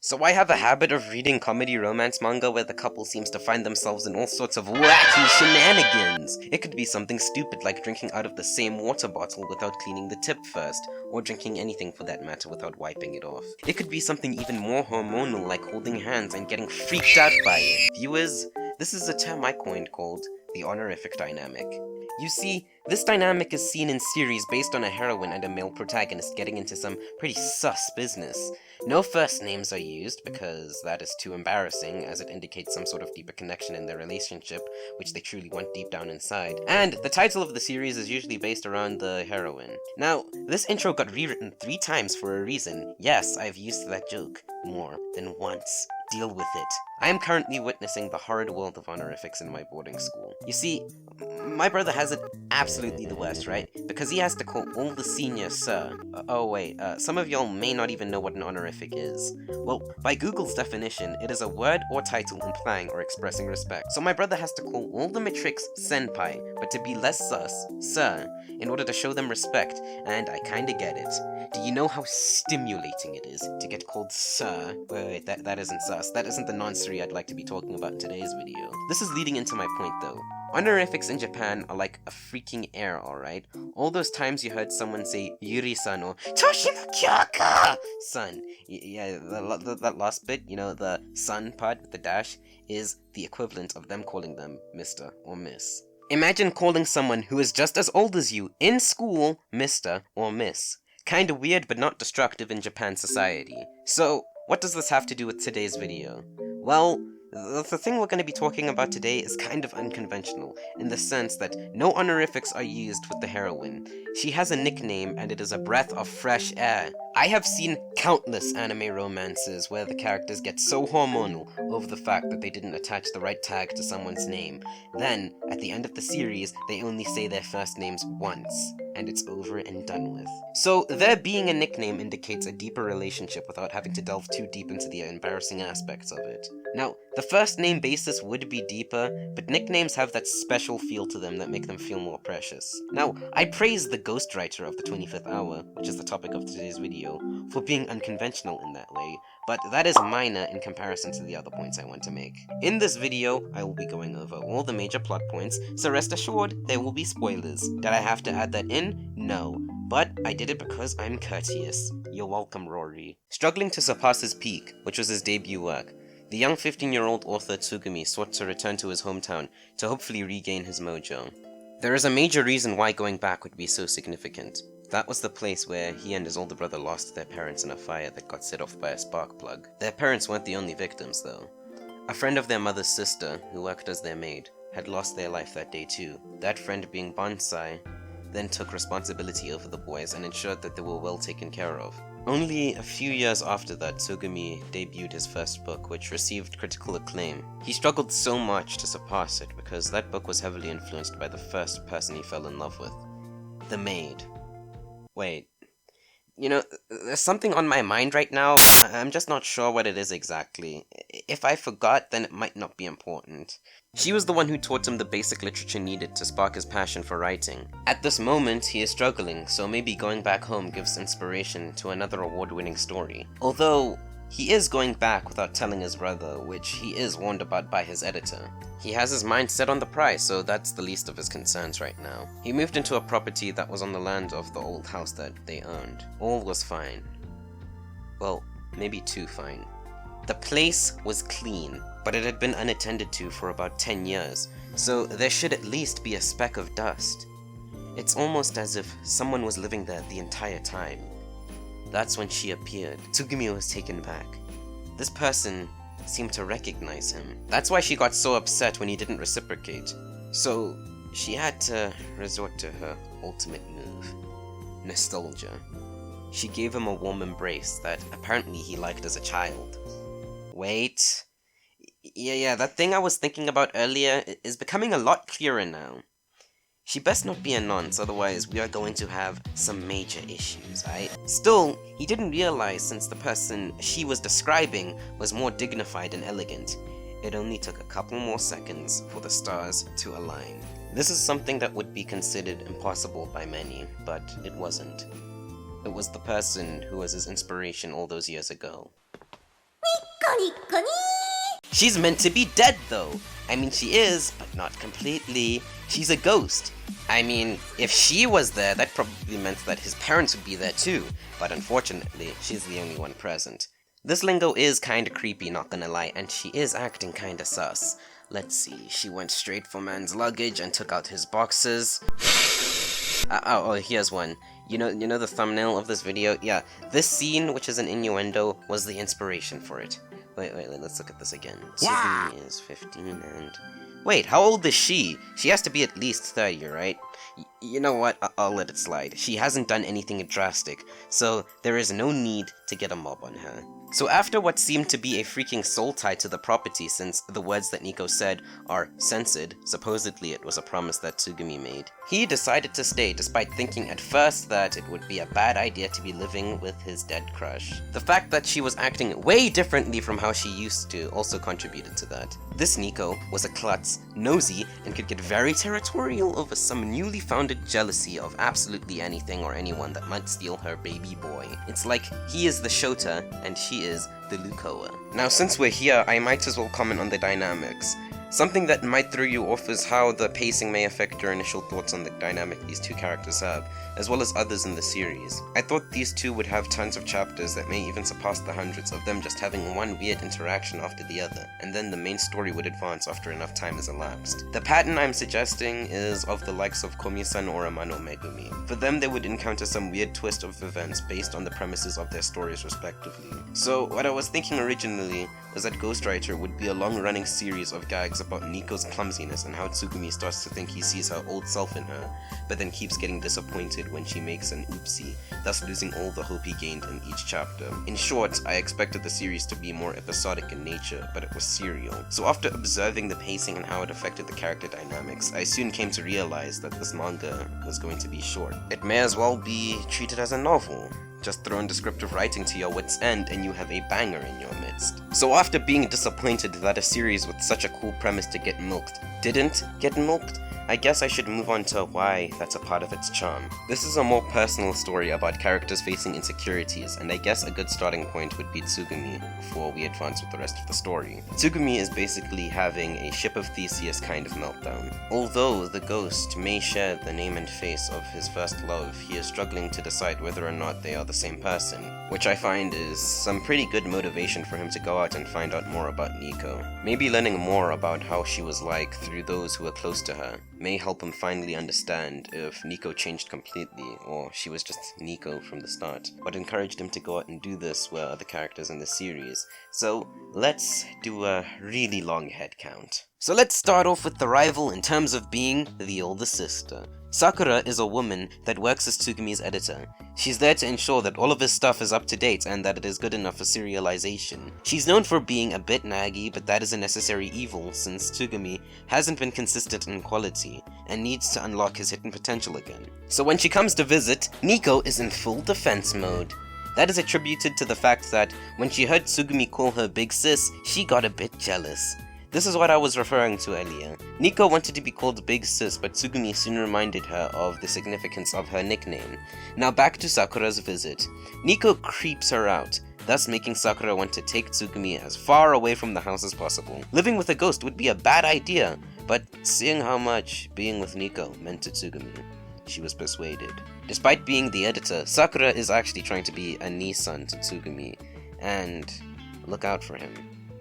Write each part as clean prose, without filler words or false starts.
So I have a habit of reading comedy romance manga where the couple seems to find themselves in all sorts of wacky shenanigans. It could be something stupid like drinking out of the same water bottle without cleaning the tip first, or drinking anything for that matter without wiping it off. It could be something even more hormonal like holding hands and getting freaked out by it. Viewers, this is a term I coined called the honorific dynamic. You see, this dynamic is seen in series based on a heroine and a male protagonist getting into some pretty sus business. No first names are used, because that is too embarrassing, as it indicates some sort of deeper connection in their relationship, which they truly want deep down inside. And the title of the series is usually based around the heroine. Now, this intro got rewritten 3 times for a reason. Yes, I've used that joke more than once. Deal with it. I am currently witnessing the horrid world of honorifics in my boarding school. You see, my brother has it absolutely the worst, right? Because he has to call all the seniors sir. Some of y'all may not even know what an honorific is. Well, by Google's definition, it is a word or title implying or expressing respect. So my brother has to call all the matrix senpai, but to be less sus, sir, in order to show them respect, and I kinda get it. Do you know how stimulating it is to get called sir? Wait, that isn't sus. That isn't the nonsense I'd like to be talking about in today's video. This is leading into my point though. Honorifics in Japan are like a freaking air, alright? All those times you heard someone say Yuri-san or Toshi-no-kyaka-san. That last bit, you know, the son part with the dash, is the equivalent of them calling them Mr. or Miss. Imagine calling someone who is just as old as you in school Mr. or Miss. Kinda weird but not destructive in Japan society. So, what does this have to do with today's video? Well, the thing we're going to be talking about today is kind of unconventional, in the sense that no honorifics are used with the heroine. She has a nickname and it is a breath of fresh air. I have seen countless anime romances where the characters get so hormonal over the fact that they didn't attach the right tag to someone's name. Then, at the end of the series, they only say their first names once, and it's over and done with. So, there being a nickname indicates a deeper relationship without having to delve too deep into the embarrassing aspects of it. Now, the first name basis would be deeper, but nicknames have that special feel to them that make them feel more precious. Now, I praise the ghostwriter of the 25th hour, which is the topic of today's video, for being unconventional in that way, but that is minor in comparison to the other points I want to make. In this video, I will be going over all the major plot points, so rest assured, there will be spoilers. Did I have to add that in? No. But I did it because I'm courteous. You're welcome, Rory. Struggling to surpass his peak, which was his debut work, the young 15-year-old author Tsugumi sought to return to his hometown to hopefully regain his mojo. There is a major reason why going back would be so significant. That was the place where he and his older brother lost their parents in a fire that got set off by a spark plug. Their parents weren't the only victims, though. A friend of their mother's sister, who worked as their maid, had lost their life that day too. That friend, being Bonsai, then took responsibility over the boys and ensured that they were well taken care of. Only a few years after that, Tsugumi debuted his first book, which received critical acclaim. He struggled so much to surpass it because that book was heavily influenced by the first person he fell in love with. The maid. Wait. You know, there's something on my mind right now. I'm just not sure what it is exactly. If I forgot, then it might not be important. She was the one who taught him the basic literature needed to spark his passion for writing. At this moment, he is struggling, so maybe going back home gives inspiration to another award-winning story. Although, he is going back without telling his brother, which he is warned about by his editor. He has his mind set on the prize, so that's the least of his concerns right now. He moved into a property that was on the land of the old house that they owned. All was fine. Well, maybe too fine. The place was clean, but it had been unattended to for about 10 years, so there should at least be a speck of dust. It's almost as if someone was living there the entire time. That's when she appeared. Tsugumi was taken back. This person seemed to recognize him. That's why she got so upset when he didn't reciprocate. So, she had to resort to her ultimate move. Nostalgia. She gave him a warm embrace that apparently he liked as a child. Wait. Yeah, that thing I was thinking about earlier is becoming a lot clearer now. She best not be a nonce, otherwise we are going to have some major issues, right? Still, he didn't realize since the person she was describing was more dignified and elegant. It only took a couple more seconds for the stars to align. This is something that would be considered impossible by many, but it wasn't. It was the person who was his inspiration all those years ago. She's meant to be dead though. I mean, she is, but not completely. She's a ghost. I mean, if she was there, that probably meant that his parents would be there too, but unfortunately, she's the only one present. This lingo is kinda creepy, not gonna lie, and she is acting kinda sus. Let's see, she went straight for man's luggage and took out his boxes. Oh, here's one. You know the thumbnail of this video? Yeah, this scene, which is an innuendo, was the inspiration for it. Wait, let's look at this again. Tsugumi is 15 and... Wait, how old is she? She has to be at least 30, right? You know what? I'll let it slide. She hasn't done anything drastic, so there is no need to get a mob on her. So after what seemed to be a freaking soul tie to the property, since the words that Nico said are censored, supposedly it was a promise that Tsugumi made, he decided to stay despite thinking at first that it would be a bad idea to be living with his dead crush. The fact that she was acting way differently from how she used to also contributed to that. This Nico was a klutz, nosy, and could get very territorial over some newly founded jealousy of absolutely anything or anyone that might steal her baby boy. It's like he is the Shota and she is the Lukoa. Now since we're here, I might as well comment on the dynamics. Something that might throw you off is how the pacing may affect your initial thoughts on the dynamic these two characters have, as well as others in the series. I thought these two would have tons of chapters that may even surpass the hundreds of them just having one weird interaction after the other, and then the main story would advance after enough time has elapsed. The pattern I'm suggesting is of the likes of Komi-san or Amano Megumi. For them, they would encounter some weird twist of events based on the premises of their stories respectively. So what I was thinking originally was that Ghostwriter would be a long-running series of gags about Nico's clumsiness and how Tsugumi starts to think he sees her old self in her, but then keeps getting disappointed when she makes an oopsie, thus losing all the hope he gained in each chapter. In short, I expected the series to be more episodic in nature, but it was serial. So after observing the pacing and how it affected the character dynamics, I soon came to realize that this manga was going to be short. It may as well be treated as a novel. Just throw in descriptive writing to your wit's end and you have a banger in your midst. So after being disappointed that a series with such a cool premise to get milked didn't get milked, I guess I should move on to why that's a part of its charm. This is a more personal story about characters facing insecurities, and I guess a good starting point would be Tsugumi before we advance with the rest of the story. Tsugumi is basically having a Ship of Theseus kind of meltdown. Although the ghost may share the name and face of his first love, he is struggling to decide whether or not they are the same person, which I find is some pretty good motivation for him to go out and find out more about Nico. Maybe learning more about how she was like through those who were close to her may help him finally understand if Nico changed completely, or she was just Nico from the start. What encouraged him to go out and do this were other characters in the series. So let's do a really long head count. So let's start off with the rival in terms of being the older sister. Sakura is a woman that works as Tsugumi's editor. She's there to ensure that all of his stuff is up to date and that it is good enough for serialization. She's known for being a bit naggy, but that is a necessary evil since Tsugumi hasn't been consistent in quality and needs to unlock his hidden potential again. So when she comes to visit, Nico is in full defense mode. That is attributed to the fact that when she heard Tsugumi call her big sis, she got a bit jealous. This is what I was referring to earlier. Nico wanted to be called Big Sis, but Tsugumi soon reminded her of the significance of her nickname. Now back to Sakura's visit. Nico creeps her out, thus making Sakura want to take Tsugumi as far away from the house as possible. Living with a ghost would be a bad idea, but seeing how much being with Nico meant to Tsugumi, she was persuaded. Despite being the editor, Sakura is actually trying to be a Nissan to Tsugumi, and look out for him.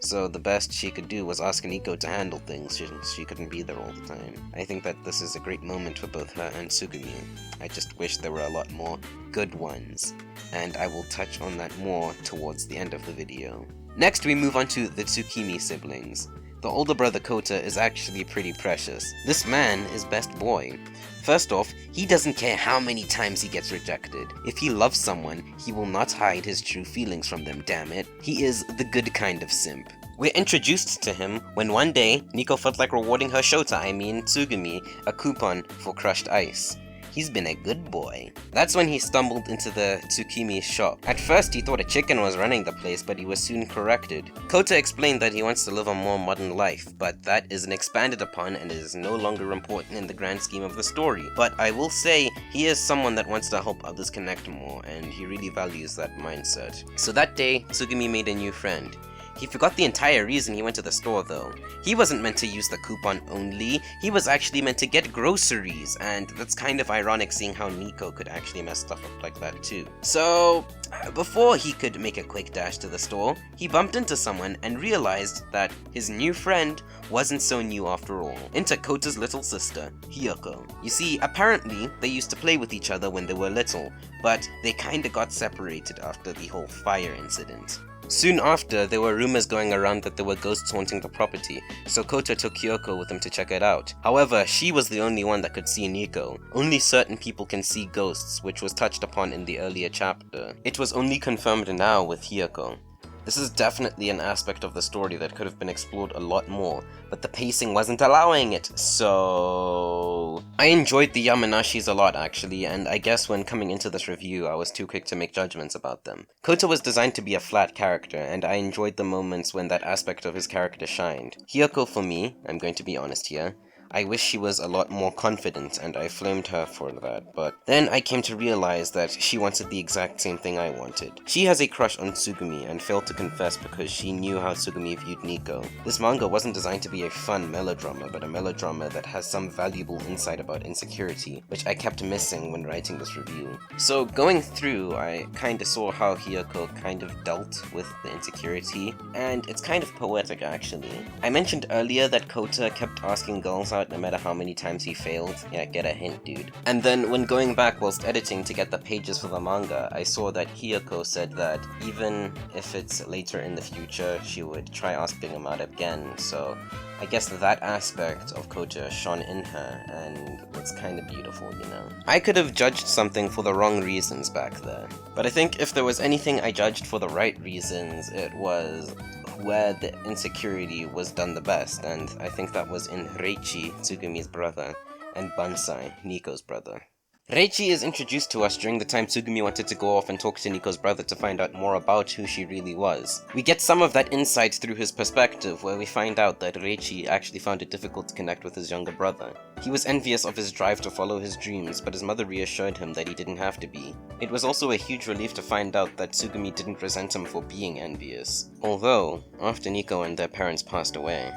So the best she could do was ask Nico to handle things since she couldn't be there all the time. I think that this is a great moment for both her and Tsugumi. I just wish there were a lot more good ones, and I will touch on that more towards the end of the video. Next we move on to the Tsukimi siblings. The older brother Kota is actually pretty precious. This man is best boy. First off, he doesn't care how many times he gets rejected. If he loves someone, he will not hide his true feelings from them, damn it. He is the good kind of simp. We're introduced to him when one day, Nico felt like rewarding her Tsugumi, a coupon for crushed ice. He's been a good boy. That's when he stumbled into the Tsukimi shop. At first he thought a chicken was running the place, but he was soon corrected. Kota explained that he wants to live a more modern life, but that isn't expanded upon and is no longer important in the grand scheme of the story. But I will say, he is someone that wants to help others connect more, and he really values that mindset. So that day, Tsugumi made a new friend. He forgot the entire reason he went to the store though. He wasn't meant to use the coupon only, he was actually meant to get groceries, and that's kind of ironic seeing how Nico could actually mess stuff up like that too. So, before he could make a quick dash to the store, he bumped into someone and realized that his new friend wasn't so new after all. Into Kota's little sister, Hiyoko. You see, apparently, they used to play with each other when they were little, but they kinda got separated after the whole fire incident. Soon after, there were rumors going around that there were ghosts haunting the property, so Kota took Hiyoko with him to check it out. However, she was the only one that could see Nico. Only certain people can see ghosts, which was touched upon in the earlier chapter. It was only confirmed now with Hiyoko. This is definitely an aspect of the story that could have been explored a lot more, but the pacing wasn't allowing it, so... I enjoyed the Yamanashis a lot actually, and I guess when coming into this review I was too quick to make judgments about them. Kota was designed to be a flat character, and I enjoyed the moments when that aspect of his character shined. Hiyoko, for me, I'm going to be honest here, I wish she was a lot more confident, and I flamed her for that, but then I came to realize that she wanted the exact same thing I wanted. She has a crush on Tsugumi and failed to confess because she knew how Tsugumi viewed Nico. This manga wasn't designed to be a fun melodrama, but a melodrama that has some valuable insight about insecurity, which I kept missing when writing this review. So going through, I kinda saw how Hiyoko kind of dealt with the insecurity, and it's kind of poetic actually. I mentioned earlier that Kota kept asking girls out no matter how many times he failed. Yeah, get a hint, dude. And then when going back whilst editing to get the pages for the manga, I saw that Hiyoko said that even if it's later in the future, she would try asking him out again, so I guess that aspect of Kota shone in her, and it's kinda beautiful, you know. I could have judged something for the wrong reasons back there, but I think if there was anything I judged for the right reasons, it was where the insecurity was done the best, and I think that was in Reichi, Tsugumi's brother, and Bansai, Nico's brother. Reichi is introduced to us during the time Tsugumi wanted to go off and talk to Nico's brother to find out more about who she really was. We get some of that insight through his perspective, where we find out that Reichi actually found it difficult to connect with his younger brother. He was envious of his drive to follow his dreams, but his mother reassured him that he didn't have to be. It was also a huge relief to find out that Tsugumi didn't resent him for being envious. Although, after Nico and their parents passed away,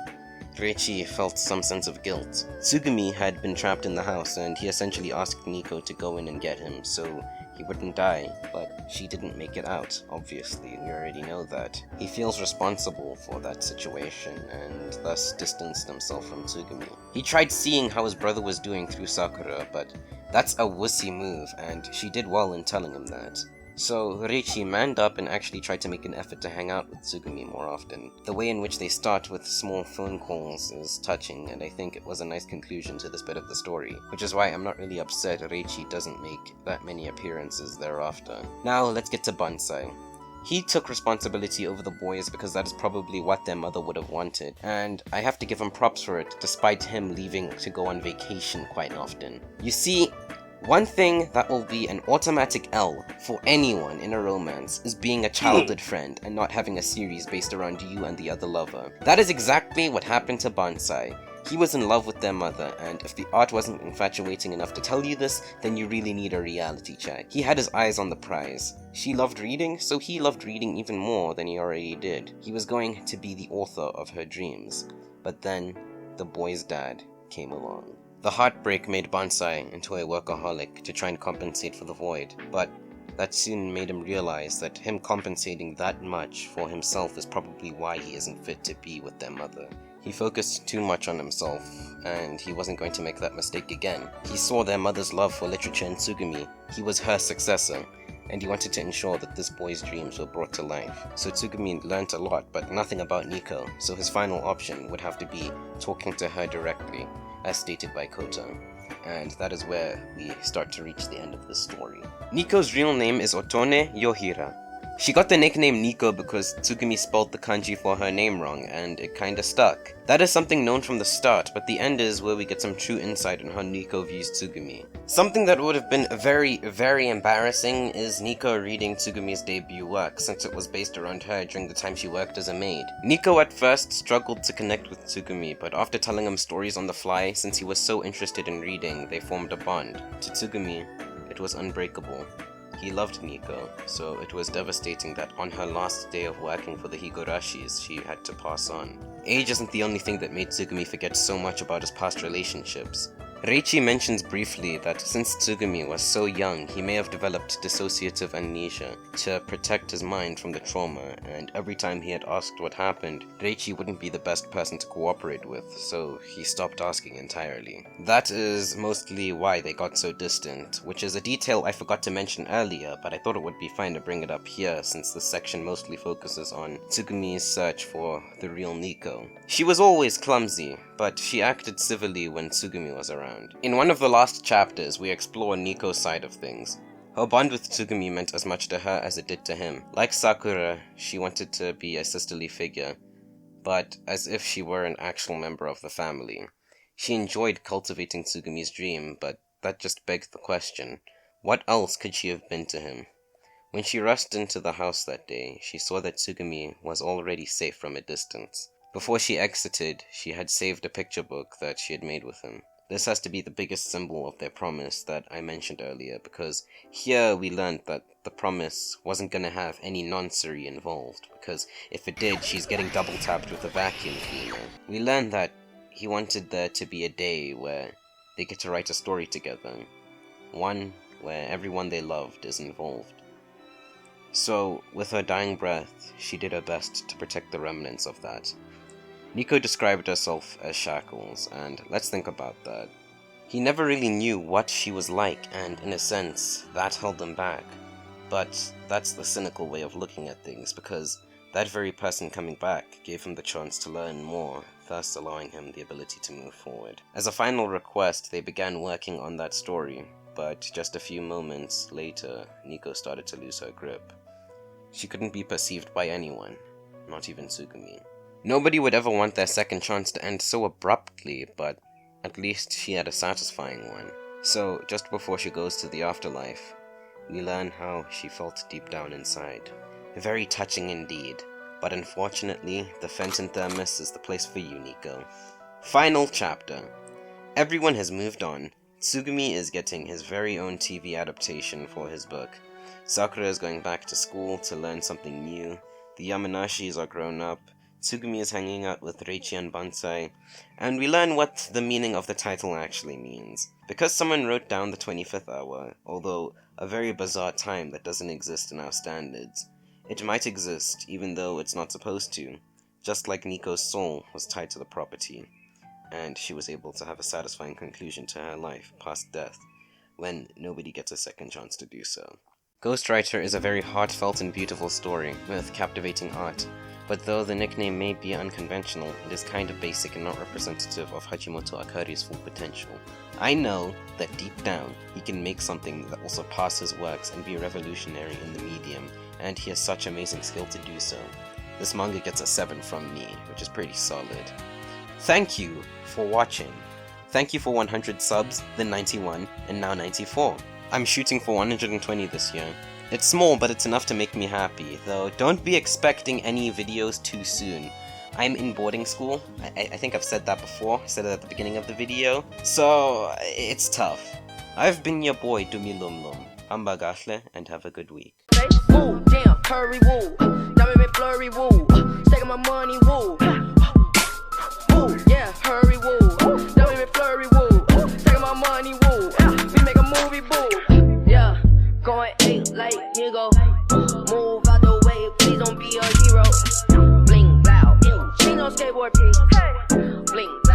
Reichi felt some sense of guilt. Tsugumi had been trapped in the house, and he essentially asked Nico to go in and get him so he wouldn't die, but she didn't make it out, obviously, we already know that. He feels responsible for that situation, and thus distanced himself from Tsugumi. He tried seeing how his brother was doing through Sakura, but that's a wussy move, and she did well in telling him that. So Reichi manned up and actually tried to make an effort to hang out with Tsugumi more often. The way in which they start with small phone calls is touching, and I think it was a nice conclusion to this bit of the story, which is why I'm not really upset Reichi doesn't make that many appearances thereafter. Now let's get to Bansai. He took responsibility over the boys because that is probably what their mother would have wanted, and I have to give him props for it, despite him leaving to go on vacation quite often. You see, one thing that will be an automatic L for anyone in a romance is being a childhood friend and not having a series based around you and the other lover. That is exactly what happened to Bansai. He was in love with their mother, and if the art wasn't infatuating enough to tell you this, then you really need a reality check. He had his eyes on the prize. She loved reading, so he loved reading even more than he already did. He was going to be the author of her dreams. But then, the boy's dad came along. The heartbreak made Bansai into a workaholic to try and compensate for the void, but that soon made him realize that him compensating that much for himself is probably why he isn't fit to be with their mother. He focused too much on himself, and he wasn't going to make that mistake again. He saw their mother's love for literature in Tsugumi. He was her successor, and he wanted to ensure that this boy's dreams were brought to life. So Tsugumi learnt a lot, but nothing about Nico, so his final option would have to be talking to her directly, as stated by Kota. And that is where we start to reach the end of the story. Nico's real name is Otone Yohira. She got the nickname Nico because Tsugumi spelled the kanji for her name wrong, and it kinda stuck. That is something known from the start, but the end is where we get some true insight on how Nico views Tsugumi. Something that would have been very, very embarrassing is Nico reading Tsugumi's debut work, since it was based around her during the time she worked as a maid. Nico at first struggled to connect with Tsugumi, but after telling him stories on the fly, since he was so interested in reading, they formed a bond. To Tsugumi, it was unbreakable. he loved Nico, so it was devastating that on her last day of working for the Higurashis, she had to pass on. Age isn't the only thing that made Tsugumi forget so much about his past relationships. Reichi mentions briefly that since Tsugumi was so young, he may have developed dissociative amnesia to protect his mind from the trauma, and every time he had asked what happened, Reichi wouldn't be the best person to cooperate with, so he stopped asking entirely. That is mostly why they got so distant, which is a detail I forgot to mention earlier, but I thought it would be fine to bring it up here since this section mostly focuses on Tsugumi's search for the real Nico. She was always clumsy, but she acted civilly when Tsugumi was around. In one of the last chapters, we explore Nico's side of things. Her bond with Tsugumi meant as much to her as it did to him. Like Sakura, she wanted to be a sisterly figure, but as if she were an actual member of the family. She enjoyed cultivating Tsugumi's dream, but that just begged the question, what else could she have been to him? When she rushed into the house that day, she saw that Tsugumi was already safe from a distance. Before she exited, she had saved a picture book that she had made with him. This has to be the biggest symbol of their promise that I mentioned earlier, because here we learned that the promise wasn't going to have any nonsense involved, because if it did, she's getting double tapped with a vacuum cleaner. We learned that he wanted there to be a day where they get to write a story together, one where everyone they loved is involved. So, with her dying breath, she did her best to protect the remnants of that. Nico described herself as shackles, and let's think about that. He never really knew what she was like, and in a sense, that held him back. But that's the cynical way of looking at things, because that very person coming back gave him the chance to learn more, thus allowing him the ability to move forward. As a final request, they began working on that story, but just a few moments later, Nico started to lose her grip. She couldn't be perceived by anyone, not even Tsugumi. Nobody would ever want their second chance to end so abruptly, but at least she had a satisfying one. So, just before she goes to the afterlife, we learn how she felt deep down inside. Very touching indeed, but unfortunately, the Fenton Thermos is the place for you, Nico. Final chapter. Everyone has moved on. Tsugumi is getting his very own TV adaptation for his book. Sakura is going back to school to learn something new. The Yamanashis are grown up. Tsugumi is hanging out with Reichi and Bansai, and we learn what the meaning of the title actually means. Because someone wrote down the 25th hour, although a very bizarre time that doesn't exist in our standards, it might exist even though it's not supposed to, just like Nico's soul was tied to the property, and she was able to have a satisfying conclusion to her life past death, when nobody gets a second chance to do so. Ghostwriter is a very heartfelt and beautiful story, with captivating art. But though the nickname may be unconventional, it is kind of basic and not representative of Hachimoto Akari's full potential. I know that deep down, he can make something that will surpass his works and be revolutionary in the medium, and he has such amazing skill to do so. This manga gets a 7 from me, which is pretty solid. Thank you for watching. Thank you for 100 subs, then 91, and now 94. I'm shooting for 120 this year. It's small, but it's enough to make me happy, though don't be expecting any videos too soon. I'm in boarding school. I think I've said that before. I said it at the beginning of the video. So, it's tough. I've been your boy, Dumi Lum Lum. Hambagashle, and have a good week. Woo, damn, hurry, woo. Diamond red flurry, woo. Taking my money, woo. Woo, yeah, hurry, woo. Diamond red flurry, woo. Taking my money, woo. We make a movie, boo. Yeah, going 8 like nigga. Move out the way, please don't be a hero. Bling, loud, she no skateboard, please. Bling, loud.